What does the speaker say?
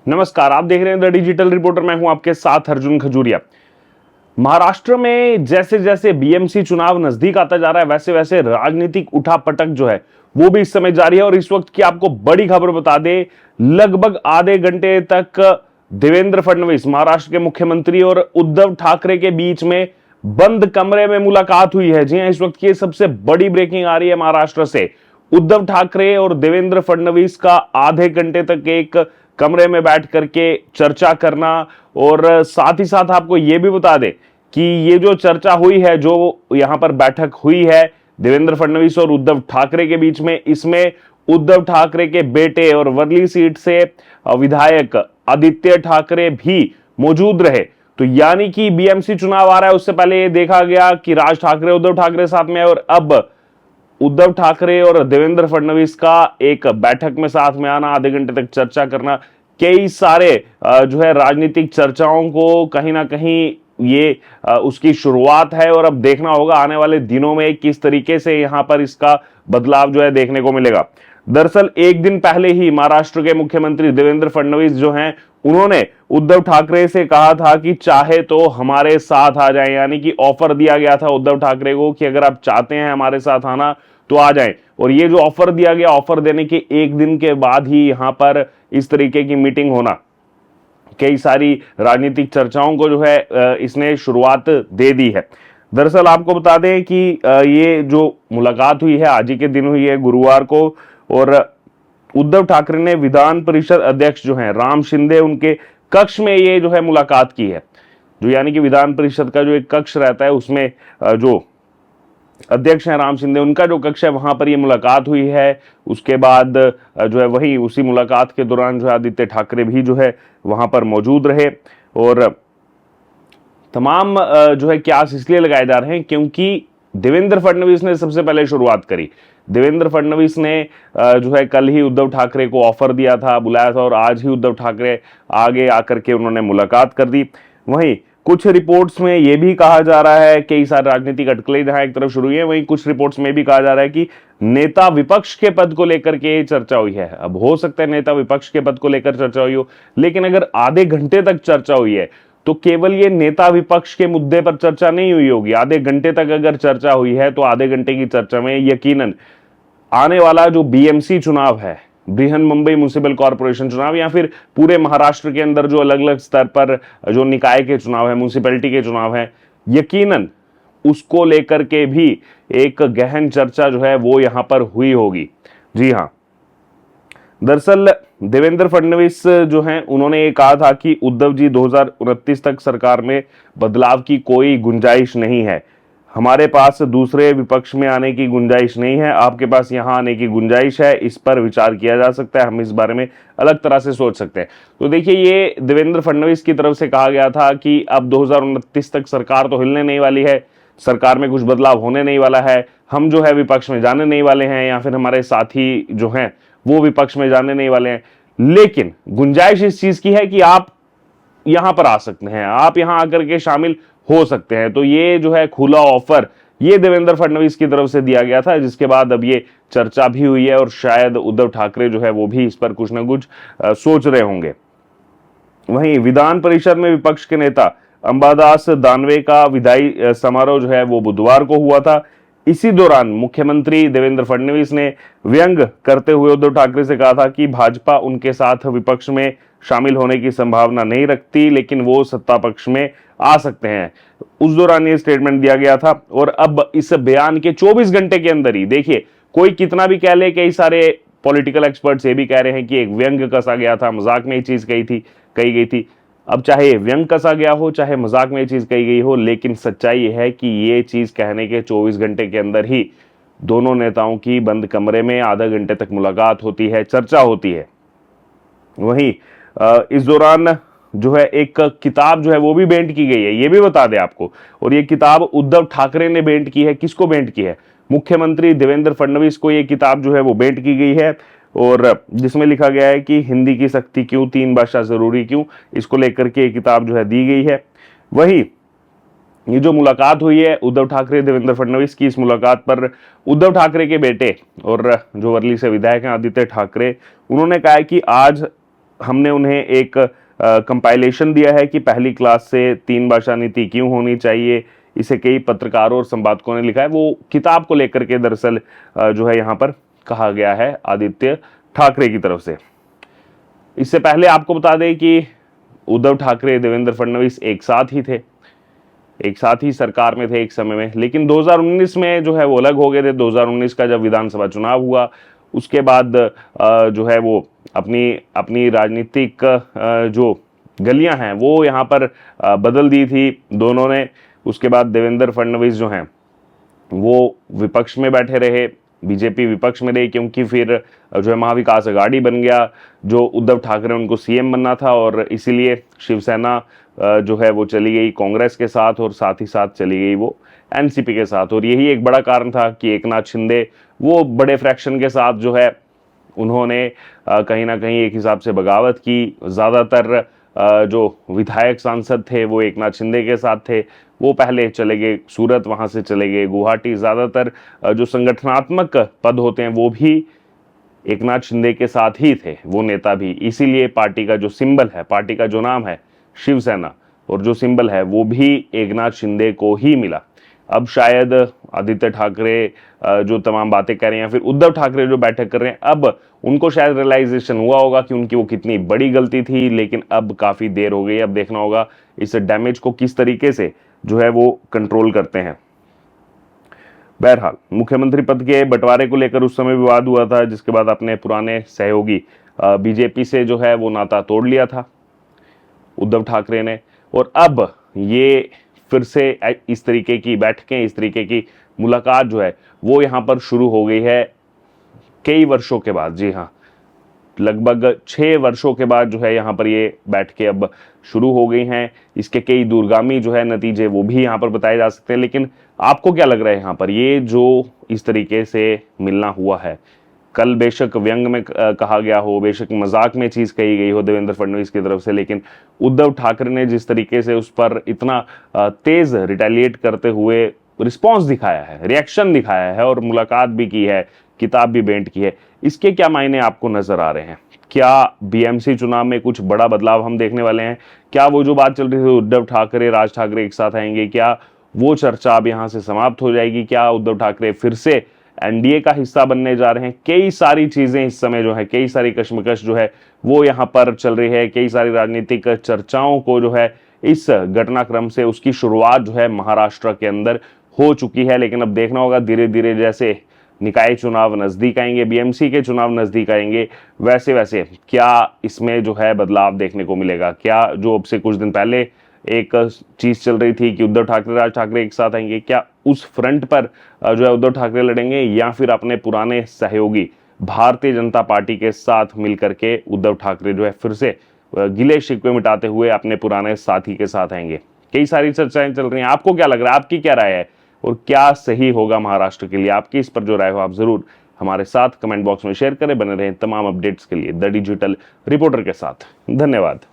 नमस्कार, आप देख रहे हैं द डिजिटल रिपोर्टर। मैं हूं आपके साथ अर्जुन खजूरिया। महाराष्ट्र में जैसे जैसे बीएमसी चुनाव नजदीक आता जा रहा है, वैसे वैसे राजनीतिक उठापटक जो है वो भी इस समय जारी है। और इस वक्त की आपको बड़ी खबर बता दें, लगभग आधे घंटे तक देवेंद्र फडणवीस महाराष्ट्र के मुख्यमंत्री और उद्धव ठाकरे के बीच में बंद कमरे में मुलाकात हुई है। जी हां, इस वक्त की सबसे बड़ी ब्रेकिंग आ रही है महाराष्ट्र से। उद्धव ठाकरे और देवेंद्र फडणवीस का आधे घंटे तक एक कमरे में बैठ करके चर्चा करना, और साथ ही साथ आपको यह भी बता दें कि ये जो चर्चा हुई है, जो यहां पर बैठक हुई है देवेंद्र फडणवीस और उद्धव ठाकरे के बीच में, इसमें उद्धव ठाकरे के बेटे और वर्ली सीट से विधायक आदित्य ठाकरे भी मौजूद रहे। तो यानी कि बीएमसी चुनाव आ रहा है, उससे पहले ये देखा गया कि राज ठाकरे उद्धव ठाकरे साथ में, और अब उद्धव ठाकरे और देवेंद्र फडणवीस का एक बैठक में साथ में आना, आधे घंटे तक चर्चा करना, कई सारे जो है राजनीतिक चर्चाओं को कहीं ना कहीं ये उसकी शुरुआत है। और अब देखना होगा आने वाले दिनों में किस तरीके से यहां पर इसका बदलाव जो है देखने को मिलेगा। दरअसल एक दिन पहले ही महाराष्ट्र के मुख्यमंत्री देवेंद्र फडणवीस जो हैं, उन्होंने उद्धव ठाकरे से कहा था कि चाहे तो हमारे साथ आ जाएं। यानी कि ऑफर दिया गया था उद्धव ठाकरे को कि अगर आप चाहते हैं हमारे साथ आना तो आ जाएं। और ये जो ऑफर दिया गया, ऑफर देने के एक दिन के बाद ही यहां पर इस तरीके की मीटिंग होना, कई सारी राजनीतिक चर्चाओं को जो है इसने शुरुआत दे दी है। दरअसल आपको बता दें कि ये जो मुलाकात हुई है आज ही के दिन हुई है, गुरुवार को। और उद्धव ठाकरे ने विधान परिषद अध्यक्ष जो हैं राम शिंदे, उनके कक्ष में ये जो है मुलाकात की है। जो यानी कि विधान परिषद का जो एक कक्ष रहता है, उसमें जो अध्यक्ष हैं राम शिंदे, उनका जो कक्ष है वहां पर ये मुलाकात हुई है। उसके बाद जो है वही उसी मुलाकात के दौरान जो है आदित्य ठाकरे भी जो है वहां पर मौजूद रहे। और तमाम जो है क्यास इसलिए लगाए जा रहे हैं क्योंकि देवेंद्र फडणवीस ने सबसे पहले शुरुआत करी। देवेंद्र फडणवीस ने जो है कल ही उद्धव ठाकरे को ऑफर दिया था, बुलाया था, और आज ही उद्धव ठाकरे आगे आकर के उन्होंने मुलाकात कर दी। वहीं कुछ रिपोर्ट्स में यह भी कहा जा रहा है, कई सारे राजनीतिक अटकलें जहां एक तरफ शुरू हुई है, वहीं कुछ रिपोर्ट्स में भी कहा जा रहा है कि नेता विपक्ष के पद को लेकर के चर्चा हुई है। अब हो सकता है नेता विपक्ष के पद को लेकर चर्चा हुई हो, लेकिन अगर आधे घंटे तक चर्चा हुई है तो केवल ये नेता विपक्ष के मुद्दे पर चर्चा नहीं हुई होगी। आधे घंटे तक अगर चर्चा हुई है तो आधे घंटे की चर्चा में यकीनन आने वाला जो बीएमसी चुनाव है, बृहन मुंबई म्युनिसिपल कॉर्पोरेशन चुनाव, या फिर पूरे महाराष्ट्र के अंदर जो अलग अलग स्तर पर जो निकाय के चुनाव है, म्युनिसिपैलिटी के चुनाव है, यकीनन उसको लेकर के भी एक गहन चर्चा जो है वो यहां पर हुई होगी। जी हां, दरअसल देवेंद्र फडणवीस जो हैं, उन्होंने ये कहा था कि उद्धव जी 2029 तक सरकार में बदलाव की कोई गुंजाइश नहीं है। हमारे पास दूसरे विपक्ष में आने की गुंजाइश नहीं है, आपके पास यहां आने की गुंजाइश है, इस पर विचार किया जा सकता है, हम इस बारे में अलग तरह से सोच सकते हैं। तो देखिए, ये देवेंद्र फडणवीस की तरफ से कहा गया था कि अब 2029 तक सरकार तो हिलने नहीं वाली है, सरकार में कुछ बदलाव होने नहीं वाला है, हम जो है विपक्ष में जाने नहीं वाले हैं, या फिर हमारे साथी जो हैं वो विपक्ष में जाने नहीं वाले हैं। लेकिन गुंजाइश इस चीज की है कि आप यहां पर आ सकते हैं, आप यहां आकर के शामिल हो सकते हैं। तो ये जो है खुला ऑफर ये देवेंद्र फडणवीस की तरफ से दिया गया था, जिसके बाद अब ये चर्चा भी हुई है, और शायद उद्धव ठाकरे जो है वो भी इस पर कुछ ना कुछ सोच रहे होंगे। वहीं विधान परिषद में विपक्ष के नेता अंबादास दानवे का विदाई समारोह जो है वो बुधवार को हुआ था। इसी दौरान मुख्यमंत्री देवेंद्र फडणवीस ने व्यंग करते हुए उद्धव ठाकरे से कहा था कि भाजपा उनके साथ विपक्ष में शामिल होने की संभावना नहीं रखती, लेकिन वो सत्ता पक्ष में आ सकते हैं। उस दौरान ये स्टेटमेंट दिया गया था। और अब इस बयान के 24 घंटे के अंदर ही देखिए, कोई कितना भी कह ले, कई सारे पॉलिटिकल एक्सपर्ट्स ये भी कह रहे हैं कि एक व्यंग कसा गया था, मजाक में ये चीज कही गई थी। अब चाहे व्यंग कसा गया हो, चाहे मजाक में ये चीज कही गई हो, लेकिन सच्चाई ये है कि ये चीज कहने के 24 घंटे के अंदर ही दोनों नेताओं की बंद कमरे में आधा घंटे तक मुलाकात होती है, चर्चा होती है। वहीं इस दौरान जो है एक किताब जो है वो भी भेंट की गई है, ये भी बता दें आपको। और ये किताब उद्धव ठाकरे ने भेंट की है। किसको भेंट की है? मुख्यमंत्री देवेंद्र फडणवीस को ये किताब जो है वो भेंट की गई है, और जिसमें लिखा गया है कि हिंदी की सख्ती क्यों, तीन भाषा जरूरी क्यों, इसको लेकर के ये किताब जो है दी गई है। वही ये जो मुलाकात हुई है उद्धव ठाकरे देवेंद्र फडणवीस की, इस मुलाकात पर उद्धव ठाकरे के बेटे और जो वर्ली से विधायक हैं आदित्य ठाकरे, उन्होंने कहा है कि आज हमने उन्हें एक कंपाइलेशन दिया है कि पहली क्लास से 3 भाषा नीति क्यों होनी चाहिए। इसे कई पत्रकारों और संपादकों ने लिखा है। वो किताब को लेकर के दरअसल जो है यहाँ पर कहा गया है आदित्य ठाकरे की तरफ से। इससे पहले आपको बता दें कि उद्धव ठाकरे, देवेंद्र फडणवीस एक साथ ही थे, एक साथ ही सरकार में थे एक समय में, लेकिन 2019 में जो है वो अलग हो गए थे। 2019 का जब विधानसभा चुनाव हुआ उसके बाद जो है वो अपनी अपनी राजनीतिक जो गलियां हैं वो यहाँ पर बदल दी थी दोनों ने। उसके बाद देवेंद्र फडणवीस जो हैं वो विपक्ष में बैठे रहे, बीजेपी विपक्ष में रही, क्योंकि फिर जो है महाविकास अघाड़ी बन गया। जो उद्धव ठाकरे उनको सीएम बनना था और इसीलिए शिवसेना जो है वो चली गई कांग्रेस के साथ और साथ ही साथ चली गई वो एनसीपी के साथ। और यही एक बड़ा कारण था कि एकनाथ शिंदे वो बड़े फ्रैक्शन के साथ जो है उन्होंने कहीं ना कहीं एक हिसाब से बगावत की। ज़्यादातर जो विधायक सांसद थे वो एकनाथ शिंदे के साथ थे। वो पहले चले गए सूरत, वहां से चले गए गुवाहाटी। ज़्यादातर जो संगठनात्मक पद होते हैं वो भी एकनाथ शिंदे के साथ ही थे, वो नेता भी। इसीलिए पार्टी का जो सिंबल है, पार्टी का जो नाम है शिवसेना, और जो सिंबल है वो भी एकनाथ शिंदे को ही मिला। अब शायद आदित्य ठाकरे जो तमाम बातें कर रहे हैं, फिर उद्धव ठाकरे जो बैठक कर रहे हैं, अब उनको शायद रियलाइजेशन हुआ होगा कि उनकी वो कितनी बड़ी गलती थी, लेकिन अब काफी देर हो गई। अब देखना होगा इस डैमेज को किस तरीके से जो है वो कंट्रोल करते हैं। बहरहाल मुख्यमंत्री पद के बंटवारे को लेकर उस समय विवाद हुआ था, जिसके बाद अपने पुराने सहयोगी बीजेपी से जो है वो नाता तोड़ लिया था उद्धव ठाकरे ने। और अब ये फिर से इस तरीके की बैठकें, इस तरीके की मुलाकात जो है वो यहाँ पर शुरू हो गई है कई वर्षों के बाद। जी हाँ, लगभग 6 वर्षों के बाद जो है यहाँ पर ये बैठकें अब शुरू हो गई हैं। इसके कई दूरगामी जो है नतीजे वो भी यहाँ पर बताए जा सकते हैं। लेकिन आपको क्या लग रहा है यहाँ पर ये जो इस तरीके से मिलना हुआ है? कल बेशक व्यंग में कहा गया हो, बेशक मजाक में चीज कही गई हो देवेंद्र फडणवीस की तरफ से, लेकिन उद्धव ठाकरे ने जिस तरीके से उस पर इतना तेज रिटेलिएट करते हुए रिस्पॉन्स दिखाया है, रिएक्शन दिखाया है और मुलाकात भी की है, किताब भी भेंट की है, इसके क्या मायने आपको नजर आ रहे हैं? क्या बीएमसी चुनाव में कुछ बड़ा बदलाव हम देखने वाले हैं? क्या वो जो बात चल रही थी उद्धव ठाकरे राज ठाकरे एक साथ आएंगे, क्या वो चर्चा अब यहां से समाप्त हो जाएगी? क्या उद्धव ठाकरे फिर से एनडीए का हिस्सा बनने जा रहे हैं? कई सारी चीजें इस समय जो है, कई सारी कश्मकश जो है वो यहाँ पर चल रही है। कई सारी राजनीतिक चर्चाओं को जो है इस घटनाक्रम से उसकी शुरुआत जो है महाराष्ट्र के अंदर हो चुकी है। लेकिन अब देखना होगा धीरे धीरे जैसे निकाय चुनाव नजदीक आएंगे, बीएमसी के चुनाव नजदीक आएंगे, वैसे वैसे क्या इसमें जो है बदलाव देखने को मिलेगा। क्या जो अब से कुछ दिन पहले एक चीज चल रही थी कि उद्धव ठाकरे राज ठाकरे एक साथ आएंगे, क्या उस फ्रंट पर जो है उद्धव ठाकरे लड़ेंगे, या फिर अपने पुराने सहयोगी भारतीय जनता पार्टी के साथ मिलकर के उद्धव ठाकरे जो है फिर से गिले शिकवे मिटाते हुए अपने पुराने साथी के साथ आएंगे? कई सारी चर्चाएं चल रही हैं। आपको क्या लग रहा है, आपकी क्या राय है, और क्या सही होगा महाराष्ट्र के लिए? आपकी इस पर जो राय हो आप जरूर हमारे साथ कमेंट बॉक्स में शेयर करें। बने रहें तमाम अपडेट्स के लिए द डिजिटल रिपोर्टर के साथ। धन्यवाद।